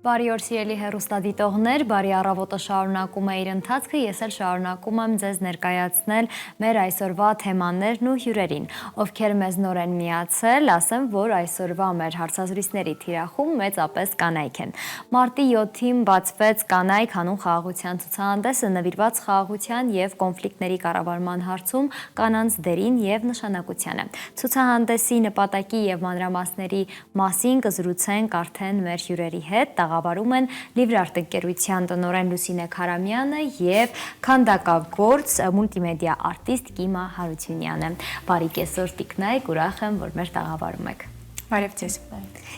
Բարի օր սիրելի հեռուստադիտողներ, բարի առավոտը շարունակում է իր ընթացքը, ես էլ շարունակում եմ ձեզ ներկայացնել մեր այսօրվա թեմաներն ու հյուրերին, ովքեր մեզ նոր են միացել, ասեմ, որ այսօրվա մեր հարցազրույցների թիրախում մեծապես կանայք են։ Մարտի 7-ին բացվեց կանայք հանուն խաղաղության ցուցահանդեսը նվիրված խաղաղության և կոնֆլիկտների կառավարման հարցում կանանց դերին և նշանակությանը։ Ցուցահանդեսի նպատակի և մանրամասների մասին կզրուցենք արդեն մեր հյուրերի հետ, տաղավարում են Livrart ընկերության տնօրեն Լուսինե Քարամյանը և քանդակագործ մուլտիմեդիա արտիստ Կիմա Հարությունյանը։ Բարի կեսօր տիկնայք, ուրախ եմ, որ մեր տաղավարում եք։ Բարև ձեզ։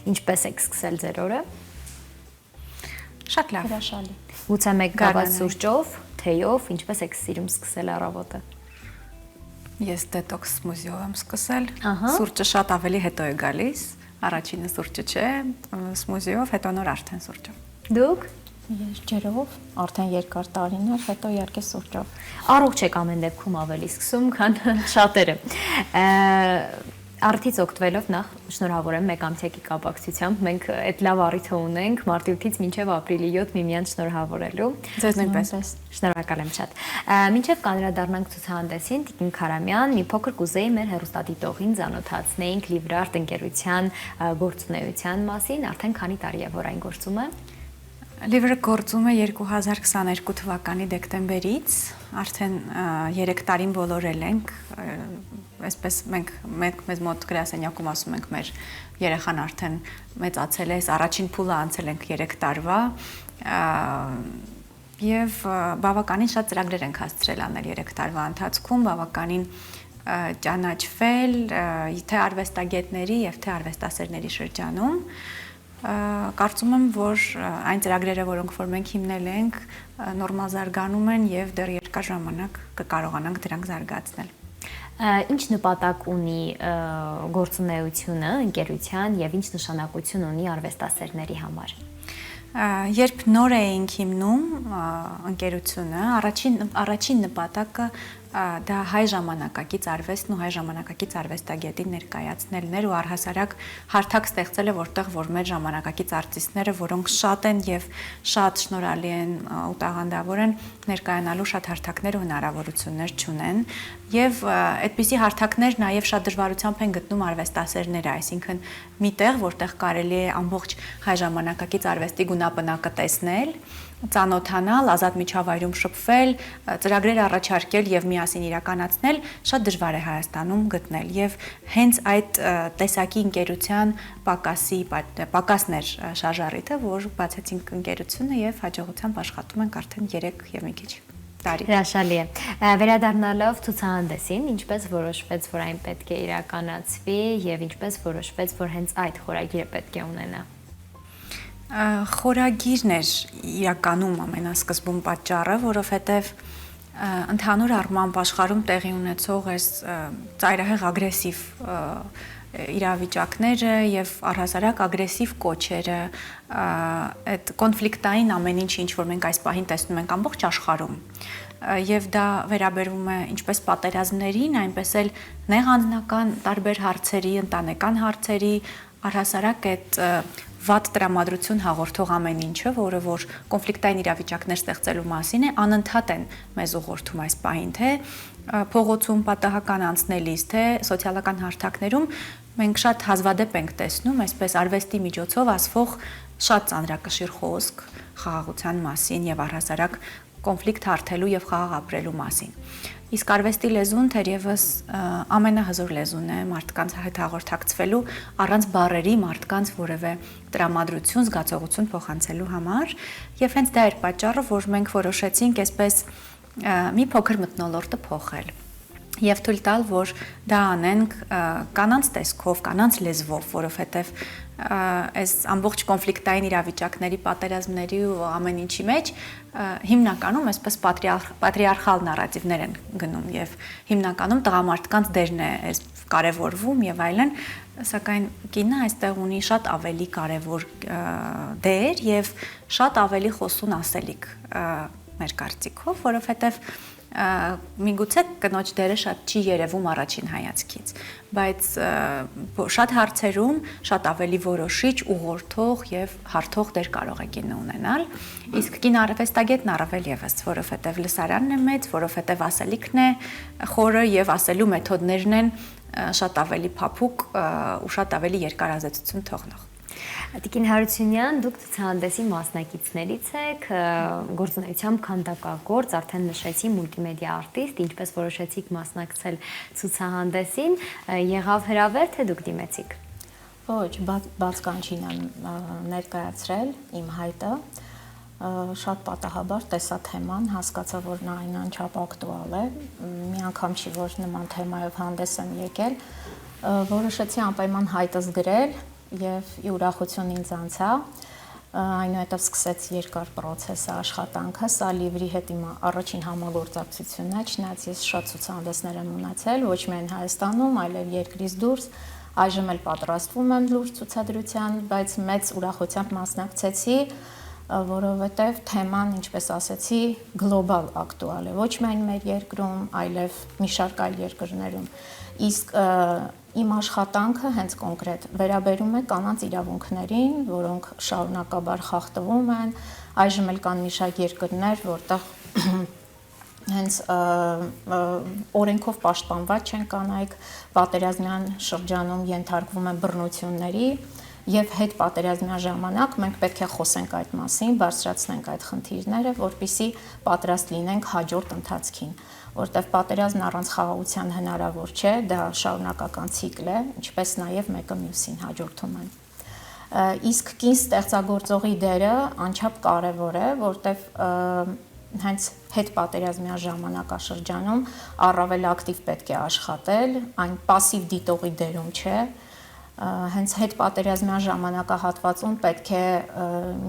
Ինչպես եք սկսել ձեր օրը։ Շատ լավ։ Հրաշալի։ Գուցե մեկ գավաթ սուրճով, թեյով, ինչպես եք սիրում սկսել առավոտը։ Ես դետոքս սմուզիով եմ սկսել։ Սուրճը շատ ավելի հետո է գալիս։ Առաջինը սուրճը չէ, սմուզիով, հետո նոր արդեն սուրճը։ Դուք։ Ես ջրով, արդեն երկար տարիներ, հետո իհարկե սուրճով։ Առողջ եք ամեն դեպքում ավելի սկսում, քան շատերը։ Արդից օգտվելով նախ շնորհավոր եմ մեկամսյակի կապակցությամբ, մենք այդ լավ առիթը ունենք մարտի 8-ից մինչև ապրիլի 7 միմյանց շնորհավորելու։ Ձեզ նույնպես։ Շնորհակալ եմ շատ։ Մինչև կանդրադառնանք ցուցահանդեսին, Տիկին Քարամյան, մի փոքր կուզեի մեր հեռուստադիտողին ծանոթացնեինք Livrart ընկերության գործունեության մասին, արդեն քանի տարի է, որ այն գործում է։ Livrart գործում է 2022 թվականի դեկտեմբերից, արդեն 3 տարին բոլորել ենք, այսպես մենք մեզ մոտ գրասենյակում ասում ենք մեր երեխան արդեն մեծացել է, առաջին փուլը անցել ենք 3 տարվա և բավականին շատ ծրագրեր ենք հասցրել անել 3 տարվա ընթացքում, բավականին ճանաչվել թե արվեստագետների և թե արվեստասերների շրջանում։ Կարծում եմ, որ այն ծրագրերը, որոնք որ մենք հիմնել ենք, նորմալ զարգանում են և դեռ երկար ժամանակ կկարողանանք դրանք զարգացնել։ Ինչ նպատակ ունի գործունեությունը ընկերության և ինչ նշանակություն ունի արվեստասերների համար։ Երբ նոր էինք հիմնում ընկերությունը, առաջին նպատակը դա հայ ժամանակակից արվեստն ու հայ ժամանակակից արվեստագետին ներկայացնելն էր ու առհասարակ հարթակ ստեղծելը, որտեղ որ մեր ժամանակակից արտիստները, որոնք շատ են և շատ շնորհալի են ու տաղանդավոր են, ներկայանալու շատ հարթակներ ու հնարավորություններ չունեն և այդպիսի հարթակներ նաև շատ դժվարությամբ են գտնում արվեստասերները, այսինքն մի տեղ, որտեղ կարելի է ամբողջ հայ ժամանակակից արվեստի գունապնակը տեսնել, ծանոթանալ, ազատ միջավայրում շփվել, ծրագրեր առաջարկել և միասին իրականացնել, շատ դժվար է Հայաստանում գտնել և հենց այդ տեսակի ընկերության պակասն էր շարժառիթը, որ բացեցինք ընկերությունը և հաջողությամբ աշխատում ենք արդեն 3 և մի քիչ տարի։ Հրաշալի է։ Վերադառնալով ցուցահանդեսին, ինչպես որոշվեց, որ այն պետք է իրականացվի և ինչպես որոշվեց, որ հենց այդ խորագիրը պետք է ունենա։ Խորագիրն էր իրականում ամենասկզբում պատճառը, որովհետև ընդհանուր առմամբ աշխարհում տեղի ունեցող այս ծայրահեղ ագրեսիվ իրավիճակները և առհասարակ ագրեսիվ կոչերը, այդ կոնֆլիկտային ամեն ինչ, որ մենք այս պահին տեսնում ենք ամբողջ աշխարհում, և դա վերաբերվում է ինչպես պատերազմներին, այնպես էլ նեղ անձնական տարբեր հարցերի, ընտանեկան հարցերի, առհասարակ այդ վատ տրամադրություն հաղորդող ամեն ինչը, որը որ կոնֆլիկտային իրավիճակներ ստեղծելու մասին է, անընդհատ են մեզ ուղղորդում այս պահին, թե փողոցում պատահական անցնելիս, թե սոցիալական հարթակներում մենք շատ հազվադեպ ենք տեսնում այսպես արվեստի միջոցով ասվող շատ ծանրակշիռ խոսք խաղաղության մասին և առհասարակ կոնֆլիկտ հարթելու և խաղաղ ապրելու մասին։ Իսկ արվեստի լեզուն թերևս ամենահզոր լեզուն է մարդկանց հետ հաղորդակցվելու առանց բառերի մարդկանց որևէ տրամադրություն, զգացողություն փոխանցելու համար և հենց դա էր պատճառը, որ մենք որոշեցինք այսպես մի փոքր մթնոլորտը փոխել և թույլ տալ, որ դա անենք կանանց տեսքով, կանանց լեզվով, որովհետև այս ամբողջ կոնֆլիկտային իրավիճակների, պատերազմների ու ամեն ինչի մեջ հիմնականում այսպես պատրիարխալ նարատիվներ են գնում և հիմնականում տղամարդկանց դերն է կարևորվում և այլն, սակայն կինը այստեղ ունի շատ ավելի կարևոր դեր և շատ ավելի խոսուն ասելիք մեր կարծիքով, որովհետև միգուցե կնոջ դերը շատ չի երևում առաջին հայացքից, բայց շատ հարցերում շատ ավելի որոշիչ, ուղղորդող եւ հարթող դեր կարող է կինը ունենալ, իսկ կին արվեստագետն առավել եւս, որովհետեւ լսարանն է մեծ, որովհետեւ ասելիքն է խորը եւ ասելու մեթոդներն են շատ ավելի փափուկ ու շատ ավելի երկարազետություն թողնող։ Տիկին Հարությունյան, դուք ցուցահանդեսի մասնակիցներից եք, գործունեությամբ քանդակագործ, արդեն նշեցի մուլտիմեդիա արտիստ, ինչպես որոշեցիք մասնակցել ցուցահանդեսին, եղավ հրավեր, թե դուք դիմեցիք։ Ոչ, բաց կանչին եմ ներկայացրել իմ հայտը, շատ պատահաբար տեսա թեման, հասկացա, որ նա այն անչափ ակտուալ է, մի անգամ չի, որ նման թեմայով հանդես եմ եկել, որոշեցի անպայման հայտս գրել եւ ի ուրախություն ինձ անցա, այնուհետև սկսեց երկար process-ը, աշխատանքը, սա Լիվրի հետ իմ առաջին համագործակցությունն է, չնայած ես շատ ցուցահանդեսներ եմ ունեցել, ոչ միայն Հայաստանում, այլև երկրից դուրս, այժմ էլ պատրաստվում եմ լուրջ ցուցադրության, բայց մեծ ուրախությամբ մասնակցեցի, որովհետև թեման, ինչպես ասեցի, գլոբալ ակտուալ է, ոչ միայն մեր երկրում, այլև մի շարք այլ երկրներում, իսկ իմ աշխատանքը հենց կոնկրետ վերաբերում է կանանց իրավունքներին, որոնք շարունակաբար խախտվում են, այժմ էլ կան մի շարք երկրներ, որտեղ հենց օրենքով պաշտպանված չեն կանայք, պատերազմյան շրջանում ենթարկվում են բռնությունների եւ հետ պատերազմյան ժամանակ մենք պետք է խոսենք այդ մասին, բարձրացնենք այդ խնդիրները, որպեսզի պատրաստ լինենք հաջորդ ընթացքին, որտեղ պատերազմն առանց խաղաղության հնարավոր չէ, դա շարունակական ցիկլ է, ինչպես նաեւ մեկը մյուսին հաջորդում են։ Իսկ կին ստեղծագործողի դերը անչափ կարեւոր է, որտեղ հենց հետ պատերազմյան ժամանակաշրջանում առավել ակտիվ պետք է աշխատել, այն пассив դիտողի դերում չէ, հենց հետ պատերազմյան ժամանակահատվածում պետք է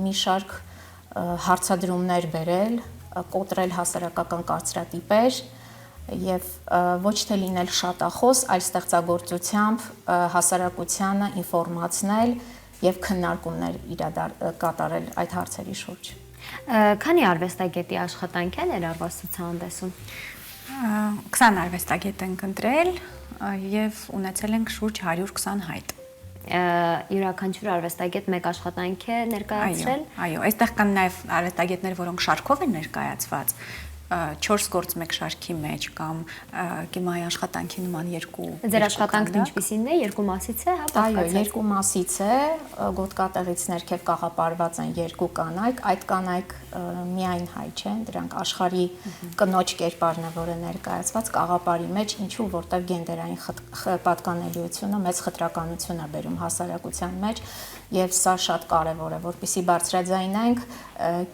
մի շարք հարցադրումներ բերել, կոտրել հասարակական կարծրատիպեր եւ ոչ թե լինել շատախոս, այլ ստեղծագործությամբ հասարակությանը ինֆորմացնել եւ քննարկումներ կատարել այդ հարցերի շուրջ։ Քանի արվեստագետի աշխատանք է ներառված ցուցահանդեսում։ 20 արվեստագետ ենք ընտրել եւ ունեցել ենք շուրջ 120 հայտ։ Յուրաքանչյուր արվեստագետ մեկ աշխատանք է ներկայացրել։ Այո, այստեղ կան նաեւ արվեստագետներ, որոնք շարքով են ներկայացված, 4 գործ մեկ շարքի մեջ կամ կիմայի աշխատանքի նման երկու։ Ձեր աշխատանքն ինչպիսին է, երկու մասից է, հա, այո, երկու մասից է, գոտկատեղից ներքև կաղապարված են երկու կանայք, այդ կանայք միայն հայ չեն, դրանք աշխարհի կնոջ կերպարն է, որը ներկայացված կաղապարի մեջ, ինչու որտեղ գենդերային պատկանելիությունը մեծ խտրականություն է բերում հասարակության մեջ, եւ սա շատ կարեւոր է, որպեսզի բարձրաձայնենք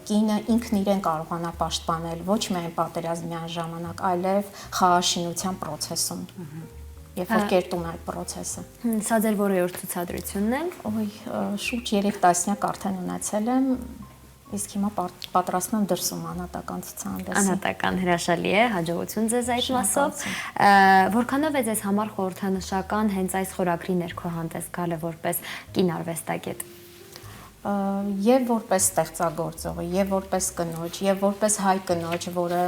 կինը ինքն իրեն կարողանա պաշտպանել ոչ միայն պատերազմյան ժամանակ, այլև խաղաշինության process-ում։ Երբ որ կերտում է այդ process-ը։ Սա ձեր որևէ ցուցադրությունն է։ Ոյ, շուրջ 3 տասնյակ արդեն ունեցել եմ, իսկ հիմա պատրաստում եմ դրսում անհատական ցուցահանդեսի։ Անհատական հրաշալի է, հաջողություն ձեզ այդ մասով։ Որքանով է ձեզ համար խորհրդանշական հենց այս խորագրի ներքո հանդես գալը որպես կին արվեստագետ։ Եվ որպես ստեղծագործող, եւ որպես կնոջ, եւ որպես հայ կնոջ, որը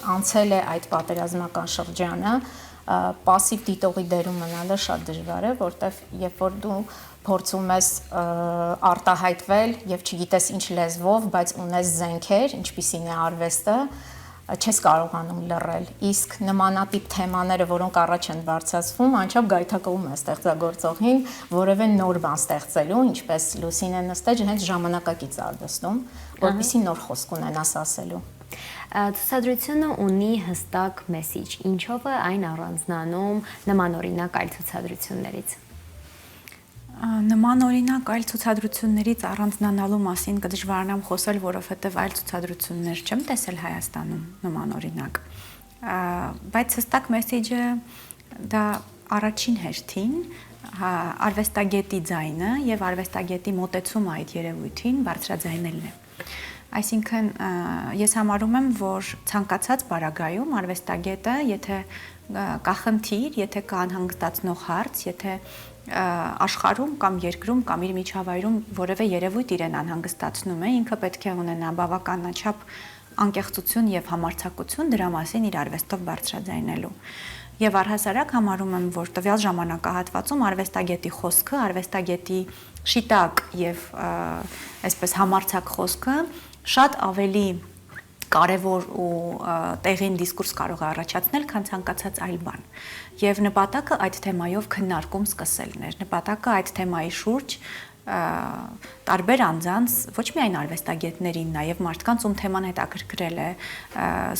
անցել է այդ պատերազմական շրջանը, пассив դիտողի դերում մնալը շատ դժվար է, որտեվ երբ որ դու փորձում ես արտահայտվել եւ չգիտես ինչ լեզվով, բայց ունես զենքեր, ինչպիսին է արվեստը, չես կարողանում լռել, իսկ նմանատիպ թեմաները, որոնք առաջ են բարձրացվում, անչափ գայթակղում է ստեղծագործողին որևէ նոր բան ստեղծելու, ինչպես Լուսինեն նստեց հենց ժամանակակից արվեստում, որպեսզի նոր խոսք ունենաս ասելու։ Ցուցադրությունը ունի հստակ մեսիջ, ինչով է այն առանձնանում նմանօրինակ այլ ցուցադրություններից։ Նման օրինակ այլ ցուցադրություններից առանձնանալու մասին կդժվարանամ խոսել, որովհետև այլ ցուցադրություններ չեմ տեսել Հայաստանում նման օրինակ, բայց հստակ մեսեջը դա առաջին հերթին արվեստագետի ձայնը եւ արվեստագետի մոտեցումը այդ երևույթին բարձրաձայնելն է։ Այսինքն ես համարում եմ, որ ցանկացած պարագայում արվեստագետը, եթե կա խնդիր, եթե կա անհանգստացնող հարց, եթե աշխարհում կամ երկրում կամ իր միջավայրում որևէ երևույթ իրեն անհանգստացնում է, ինքը պետք է ունենա բավականաչափ անկեղծություն եւ համարձակություն դրա մասին իր արվեստով բարձրաձայնելու։ Եվ առհասարակ համարում եմ, որ տվյալ ժամանակահատվածում արվեստագետի խոսքը, արվեստագետի շիտակ եւ այսպես համարձակ խոսքը շատ ավելի կարևոր ու տեղին դիսկուրս կարող է առաջացնել, քան ցանկացած այլ բան։ Եվ նպատակը այդ թեմայով քննարկում սկսելն էր։ Նպատակը այդ թեմայի շուրջ տարբեր անձանց, ոչ միայն արվեստագետներին, նաև մարդկանց, ում թեման հետաքրքրել է,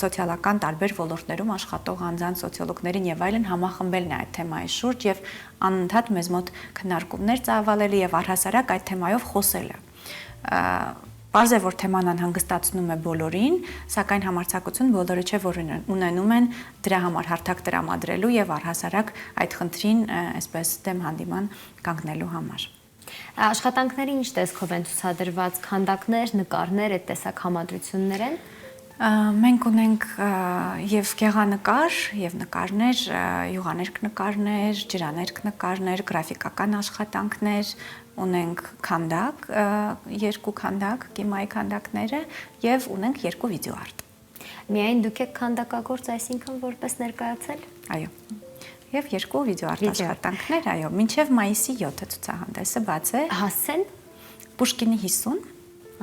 սոցիալական տարբեր ոլորտներում աշխատող անձանց, սոցիոլոգներին եւ այլն համախմբելն է այդ թեմայի շուրջ եւ անընդհատ մեզ մոտ քննարկումներ ծավալել եւ առհասարակ այդ թեմայով խոսելը։ Պարզ է, որ թեման անհանգստացնում է բոլորին, սակայն համարձակություն բոլորը չէ, որ ունենում են դրա համար հարթակ տրամադրելու եւ առհասարակ այդ խնդրին այսպես դեմ հանդիման կանգնելու համար։ Աշխատանքների ինչ տեսքով են ցուցադրված, քանդակներ, նկարներ, այդ տեսակ համադրություններ են։ Մենք ունենք եւ գեղանկար, եւ նկարներ, յուղաներկ նկարներ, ջրաներկ նկարներ, գրաֆիկական աշխատանքներ, ունենք քանդակ, երկու քանդակ, կիմայի քանդակները եւ ունենք երկու վիդեոարտ։ Միայն դուք եք քանդակագործ, այսինքն որպես ներկայացել։ Այո։ Եվ երկու վիդեոարտ աշխատանքներ, այո, մինչև մայիսի 7-ը ցուցահանդեսը բաց է։ Հասցեն Պուշկինի 50։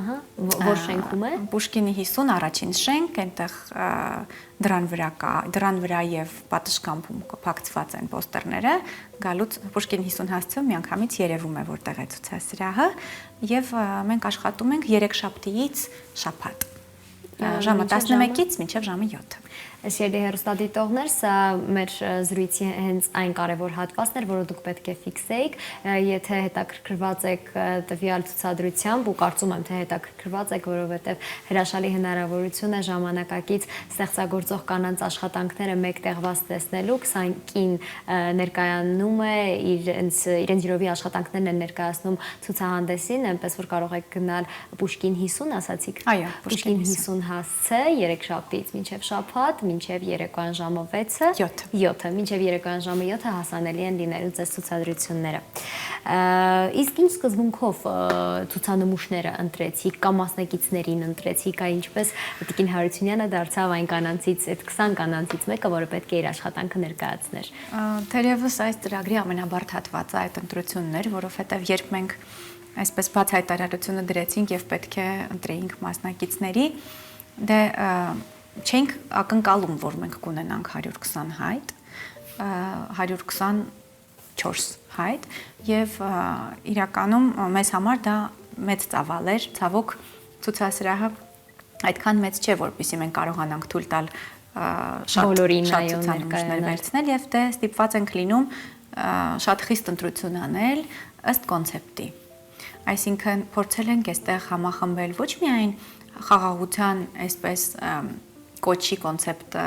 Ահա, որ շենքում է։ Պուշկինի 50 առաջին շենք, այնտեղ դրան վրա եւ պատշգամբում կփակցված են պոստերները, գալուց Պուշկինի 50 հասցեում միանգամից երևում է որտեղ է ցուցասրահը եւ մենք աշխատում ենք 3 շաբթիից շաբաթ։ Ժամը 11-ից մինչև ժամը 7։ Սիրելի հեռուստադիտողներ, սա մեր զրույցի հենց այն կարևոր հատվածն էր, որը դուք պետք է ֆիքսեիք, եթե հետաքրքրված եք տվյալ ցուցադրությամբ ու կարծում եմ, թե հետաքրքրված եք, որովհետև հրաշալի հնարավորություն է ժամանակակից ստեղծագործող կանանց աշխատանքները մեկտեղված տեսնելու, 20 կին ներկայանում է իրենց յուրովի աշխատանքներն են ներկայացնում ցուցահանդեսին, այնպես որ կարող եք գնալ Պուշկին 50, ասացիք։ Այո, Պուշկին 50 հասցե 3 շաբթիից մինչև շաբաթ, մինչև երեկոյան ժամը 6-ը, 7-ը, մինչև երեկոյան ժամը 7-ը հասանելի են լինելու ձեզ ցուցադրությունները։ Իսկ ինչ սկզբունքով ցուցանմուշները ընտրեցիք, կամ մասնակիցներին ընտրեցիք, այ ինչպես Տիկին Հարությունյանը դարձավ այն կանանցից, այդ 20 կանանցից մեկը, որը պետք է իր աշխատանքը ներկայացներ։ Թերևս այս ծրագրի ամենաբարդ հատվածը այդ ընտրությունն էր, որովհետև երբ մենք այսպես բաց հայտարարությունը դրեցինք եւ պետք է ընտրեինք մասնակիցների, դե չենք ակնկալում, որ մենք կունենանք 120 հայտ, 124 հայտ եւ իրականում մեզ համար դա մեծ ծավալ էր, ցավոք ցուցասրահը այդքան մեծ չէ, որպեսզի մենք կարողանանք թույլ տալ շատ ցուցանմուշներ վերցնել եւ դե ստիպված ենք լինում շատ խիստ ընտրություն անել ըստ կոնցեպտի։ Այսինքն փորձել ենք այստեղ համախմբել ոչ միայն խաղաղության այսպես կոչի կոնցեպտը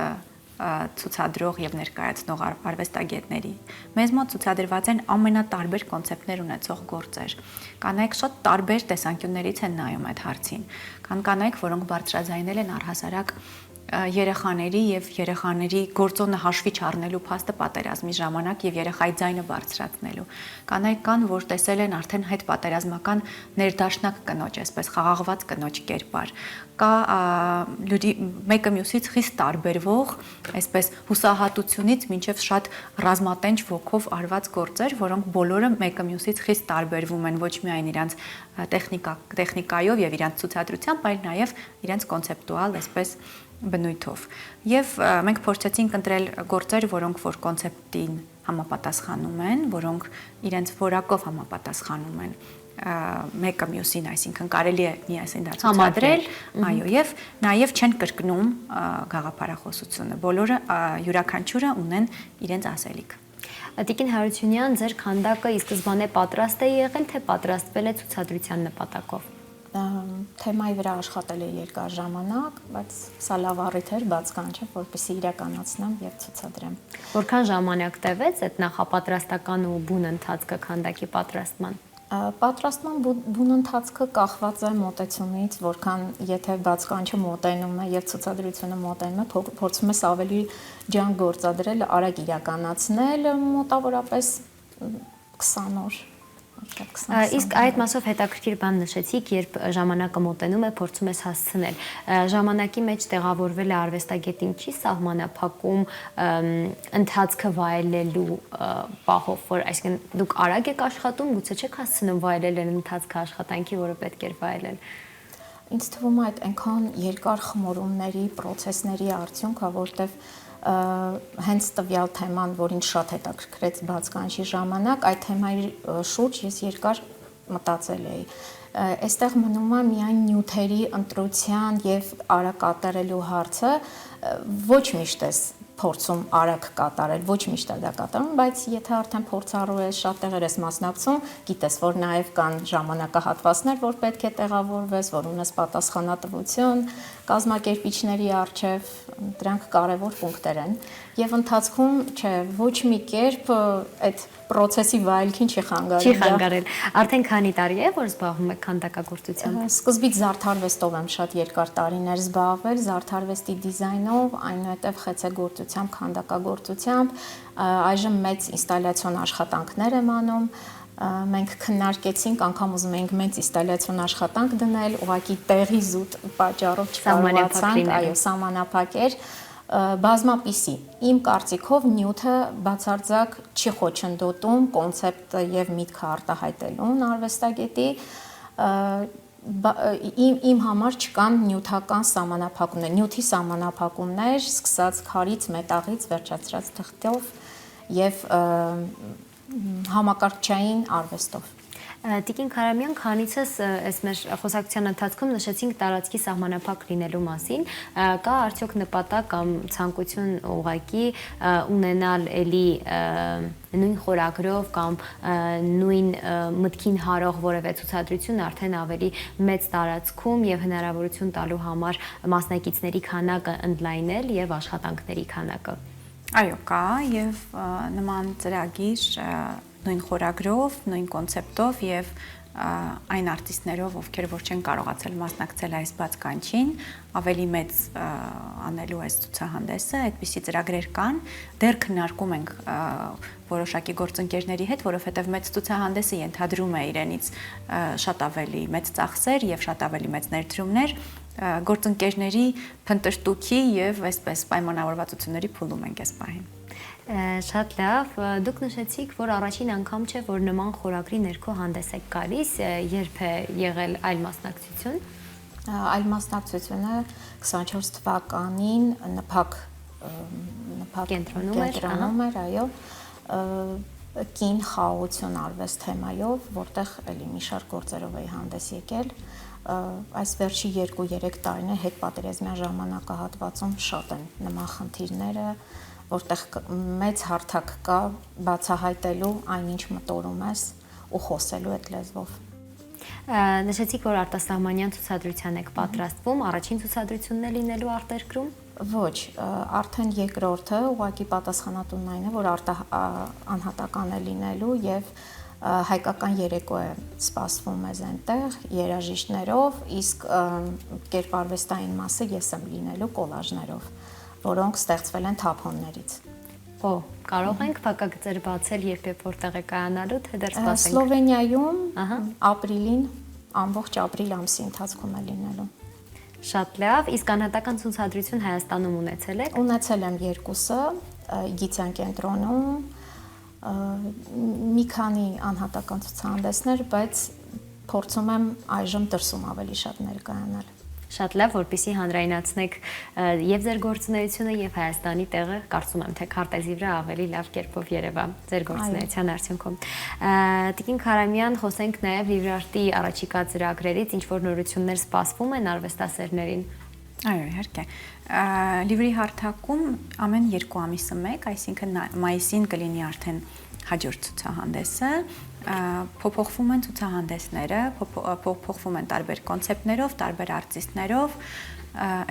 ցուցադրող եւ ներկայացնող արվեստագետների։ Մեզ մոտ ցուցադրված են ամենատարբեր կոնցեպտներ ունեցող գործեր։ Կանայք շատ տարբեր տեսանկյուններից են նայում այդ հարցին։ Կան կանայք, որոնք բարձրաձայնել են առհասարակ երեխաների եւ երեխաների գործոնը հաշվի չառնելու փաստը պատերազմի ժամանակ եւ երեխայի ձայնը բարձրացնելու։ Կանայք կան, որ տեսել են արդեն հետպատերազմական ներդաշնակ կնոջ, այսպես խաղաղված կնոջ կերպար։ Կա մեկը մյուսից խիստ տարբերվող, այսպես հուսահատությունից մինչև շատ ռազմատենչ ոգով արված գործեր, որոնք բոլորը մեկը մյուսից խիստ տարբերվում են ոչ միայն իրենց տեխնիկայով եւ իրենց ցուցադրությամբ, այլ նաեւ իրենց կոնցեպտուալ, այսպես բնույթով։ Եվ մենք փորձեցինք ընտրել գործեր, որոնք որ կոնցեպտին համապատասխանում են, որոնք իրենց որակով համապատասխանում են մեկը մյուսին, այսինքն կարելի է միասին դա ցուցադրել, այո, եւ նաեւ չեն կրկնում գաղափարախոսությունը։ Բոլորը յուրաքանչյուրը ունեն իրենց ասելիք։ Տիկին Հարությունյան, ձեր քանդակը ի սկզբանե պատրաստ է եղել, թե պատրաստվել է ցուցադրության նպատակով։ Թեմայի վրա աշխատել է երկար ժամանակ, բայց սա լավ առիթ էր բաց կանչել, որպեսզի իրականացնեմ եւ ցուցադրեմ։ Որքան ժամանակ տևեց այդ նախապատրաստական ու բուն ընթացքը քանդակի պատրաստման։ Պատրաստման բուն ընթացքը կախված է մոտեցումից, որքան եթե բաց կանչը մոտենում է եւ ցուցադրությունը մոտենում է, փորձում ես ավելի ջանք գործադրել, արագ իրականացնել, մոտավորապես 20 օր Իսկ այդ մասով հետաքրքիր բան նշեցիք, երբ ժամանակը մոտենում է, փորձում ես հասցնել։ Ժամանակի մեջ տեղավորվելը արվեստագետին չի սահմանափակում ընթացքը վայելելու պահով, որ այսինքն դուք արագ եք աշխատում, գուցե չեք հասցնում վայելել այն ընթացքը աշխատանքի, որը պետք էր վայելել։ Ինձ թվում է այդ այնքան երկար խմորումների, process-ների արդյունք է, որտեվ հենց տվյալ թեման, որ ինձ շատ հետաքրքրեց բացկանչի ժամանակ, այդ թեմայի շուրջ ես երկար մտածել էի։ Այստեղ մնում է միայն նյութերի ընտրության եւ արագ կատարելու հարցը, ոչ միշտ է փորձում արագ կատարել, ոչ միշտ է դա կատարում, բայց եթե արդեն փորձառու ես, շատ տեղեր ես մասնակցում, գիտես, որ նաև կան ժամանակահատվածներ, որ պետք է տեղավորվես, որ ունես պատասխանատվություն, կազմակերպիչների առջև, դրանք կարևոր պունկտեր են, եւ ընթացքում, չէ, ոչ մի կերպ այդ process-ի վայելքին չի խանգարել։ Չի խանգարել։ Արդեն քանի տարի է, որ զբաղվում եք քանդակագործությամբ։ Սկզբից զարդարվեստով եմ շատ երկար տարիներ զբաղվել, զարդարվեստի դիզայնով, այնուհետև խեցեգործությամբ, քանդակագործությամբ, այժմ մեծ ինստալյացիոն աշխատանքներ եմ անում։ Մենք քննարկեցինք, անգամ ուզում էինք մեծ ինստալյացիոն աշխատանք դնել, ուղղակի տեղի զուտ պատճառով չկարողացանք, այո, սահմանափակ էր։ Բազմապիսի։ Իմ կարծիքով նյութը բացարձակ չի խոչընդոտում կոնցեպտը եւ միտքը արտահայտելուն արվեստագետի, իմ համար չկան նյութական սահմանափակումներ, նյութի սահմանափակումներ, սկսած քարից, մետաղից, վերջացրած թղթով եւ համակարգչային արվեստով։ Տիկին Քարամյան, քանիցս այս մեր խոսակցության ընթացքում նշեցինք տարածքի սահմանափակ լինելու մասին, կա արդյոք նպատակ կամ ցանկություն ուղղակի ունենալ էլի նույն խորագրով կամ նույն մտքին հարող որևէ ցուցադրություն արդեն ավելի մեծ տարածքում եւ հնարավորություն տալու համար մասնակիցների քանակը ընդլայնել եւ աշխատանքների քանակը։ Այո, կա եւ նման ծրագիր նույն խորագրով, նույն կոնցեպտով եւ այն արտիստներով, ովքեր որ չեն կարողացել մասնակցել այս բացկանչին, ավելի մեծ անելու այս ցուցահանդեսը, այդպիսի ծրագրեր կան, դեռ քննարկում ենք որոշակի գործընկերների հետ, որովհետեւ մեծ ցուցահանդեսը ենթադրում է իրենից շատ ավելի մեծ ծախսեր եւ շատ ավելի մեծ ներդրումներ, գործընկերների փնտրտուքի եւ այսպես պայմանավորվածությունների փուլում ենք այս պահին։ Շատ լավ, դուք նշեցիք, որ առաջին անգամ չէ, որ նման խորագրի ներքո հանդես եք գալիս, երբ է եղել այլ մասնակցություն։ Այլ մասնակցությունը 24 թվականին ՆՓԱԿ կենտրոնում էր, այո, կին խաղաղություն արվեստ թեմայով, որտեղ էլի մի շարք գործերով էի հանդես եկել։ Այս վերջի 2-3 տարիներ հետպատերազմյան ժամանակահատվածում շատ են նման խնդիրները, որտեղ մեծ հարթակ կա բացահայտելու այնինչ մտորում ես ու խոսելու այդ լեզվով։ Նշեցիք, որ արտասահմանյան ցուցադրության եք պատրաստվում, առաջին ցուցադրությունն է լինելու արտերկրում։ Ոչ, արդեն երկրորդը, ուղղակի պատասխանատունն այն է, որ անհատական է լինելու եւ հայկական երեկո է սպասվում մեզ այնտեղ երաժիշտներով, իսկ կերպարվեստային մասը ես եմ լինելու կոլաժներով, որոնք ստեղծվել են թափոններից։ Կարող ենք փակագծեր բացել, երբ որտեղ է կայանալու, թե դեռ սպասենք։ Սլովենիայում ապրիլին, ամբողջ ապրիլ ամսի ընթացքում է լինելու։ Շատ լավ, իսկ անհատական ցուցադրություն Հայաստանում ունեցել եք։ Ունեցել եմ երկուսը, Իգիթյան կենտրոնում, մի քանի անհատական ցուցահանդեսներ, բայց փորձում եմ այժմ դրսում ավելի շատ ներկայանալ։ Շատ լավ, որպեսզի հանրայնացնեք եւ ձեր գործունեությունը եւ Հայաստանի տեղը, կարծում եմ, թե քարտեզի վրա ավելի լավ կերպով երևա ձեր գործունեության արդյունքում։ Տիկին Քարամյան, խոսենք նաեւ Լիվրարտի առաջիկա ծրագրերից, ինչ որ նորություններ սպասվում են արվեստասերներին։ Այո, իհարկե։ Լիվրի հարթակում ամեն 2 ամիսը մեկ, այսինքն մայիսին կլինի արդեն հաջորդ ցուցահանդեսը, փոփոխվում են ցուցահանդեսները, փոփոխվում են տարբեր կոնցեպտներով, տարբեր արտիստներով,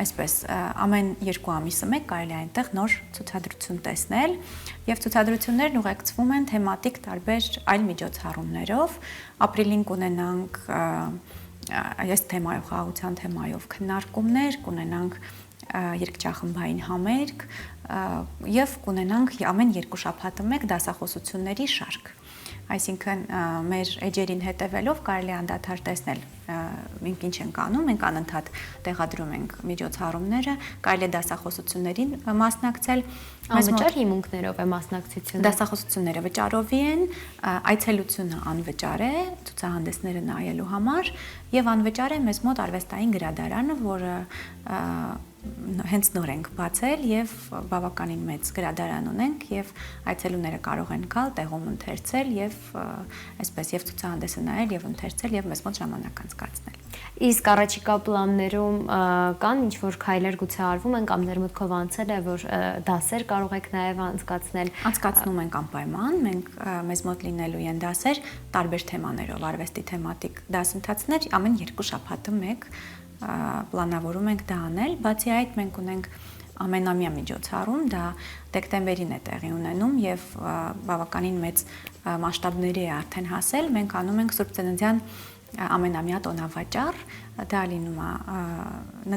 այսպես ամեն 2 ամիսը մեկ կարելի է այնտեղ նոր ցուցադրություն տեսնել եւ ցուցադրություններն ուղեկցվում են թեմատիկ տարբեր այլ միջոցառումներով, ապրիլին կունենանք այս թեմայով, խաղաղության թեմայով քննարկումներ, կունենանք երկչախմբային համերգ եւ կունենանք ամեն 2 շաբաթը մեկ դասախոսությունների շարք, այսինքն մեր էջերին հետևելով կարելի է անդադար տեսնել մենք ինչ ենք անում, մենք անընդհատ տեղադրում ենք միջոցառումները, կարելի է դասախոսություններին մասնակցել, Անվճար հիմունքներով է մասնակցությունը։ դասախոսությունները վճարովի են, այցելությունը անվճար է ցուցահանդեսները նայելու համար եւ անվճար է մեզ մոտ արվեստային գրադարանը, որը հենց նոր ենք բացել եւ բավականին մեծ գրադարան ունենք եւ այցելուները կարող են գալ, տեղում ընթերցել եւ այսպես եւ ցուցահանդեսը նայել եւ ընթերցել եւ մեզ մոտ ժամանակ անցկացնել։ Իսկ առաջիկա պլաններում կան ինչ-որ քայլեր գուցե արվում են կամ ձեր մտքով անցել է, որ դասեր կարող եք նաև անցկացնել։ Անցկացնում ենք անպայման, մենք մեզ մոտ լինելու են դասեր տարբեր թեմաներով, արվեստի թեմատիկ դասընթացներ, ամեն 2 շաբաթը մեկ պլանավորում ենք դա անել, բացի այդ մենք ունենք ամենամյա միջոցառում, դա դեկտեմբերին է տեղի ունենում եւ բավականին մեծ մասշտաբների է արդեն հասել, մենք անում ենք Սուրբ Ծննդյան ամենամյա տոնավաճառ, դա լինում է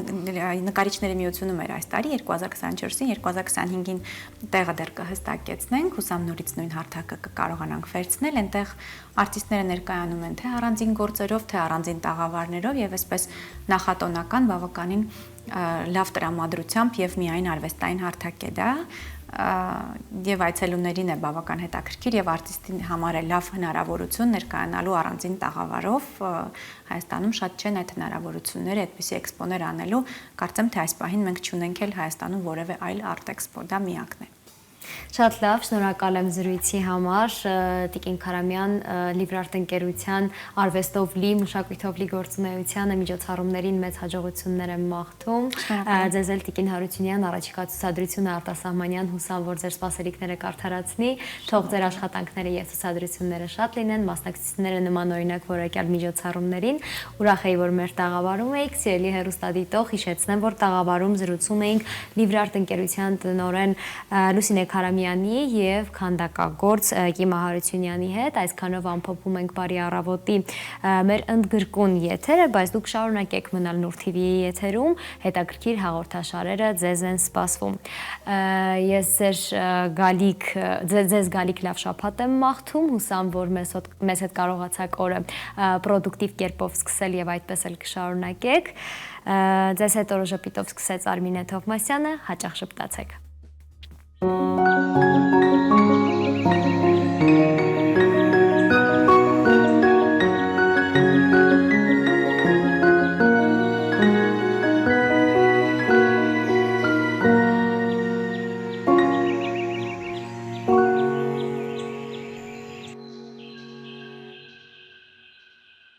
նկարիչների միությունում էր այս տարի 2024-ին, 2025-ին տեղը դեռ կհստակեցնենք, հուսամ նորից նույն հարթակը կկարողանանք վերցնել, այնտեղ արտիստները ներկայանում են թե առանձին գործերով, թե առանձին տաղավարներով եւ այսպես նախատոնական բավականին լավ տրամադրությամբ եւ միայն արվեստային հարթակ է դա եւ այցելուներին է բավական հետաքրքիր եւ արտիստին համար է լավ հնարավորություն ներկայանալու առանձին տաղավարով Հայաստանում շատ չեն այդ հնարավորությունները այդպիսի էքսպոներ անելու կարծեմ թե այս պահին մենք չունենք էլ Հայաստանում որևէ այլ արտ էքսպո դա միակն է Շատ լավ, շնորհակալ եմ զրույցի համար Տիկին Քարամյան Լիվրարտ ընկերության արվեստով լի, մշակույթով լի գործունեությանը միջոցառումներին մեծ հաջողություններ եմ մաղթում Ձեզ էլ Տիկին Հարությունյան առաջիկա ցուցադրությունը արտասահմանյան հուսամ որ ձեր սպասելիքները կարդարացնի թող ձեր աշխատանքները եւ ցուցադրությունները շատ լինեն մասնակցությունները նմանօրինակ որակյալ միջոցառումներին ուրախ եի որ մեր տաղավարում եք սիրելի հեռուստադիտող հիշեցնեմ որ տաղավարում զրուցում էինք Լիվրարտ ընկերության տնօրեն Լուսինե Քարամյանի եւ քանդակագործ Կիմա Հարությունյանի հետ այսքանով ամփոփում ենք բարի առավոտի մեր ընդգրկուն եթերը, բայց դուք շարունակեք մնալ Նուր TV-ի եթերում, հետաքրքիր հաղորդաշարերը ձեզ են սպասվում։ Ես ձեզ գալիք լավ շաբաթ եմ մաղթում, հուսամ որ մեզ հետ կարողացաք օրը պրոդուկտիվ կերպով սկսել եւ այդպես էլ կշարունակեք։ Ձեզ հետ օրը ժպիտով սկսեց Արմինե Թովմասյանը, հաճախ շփտացեք։ Thank you.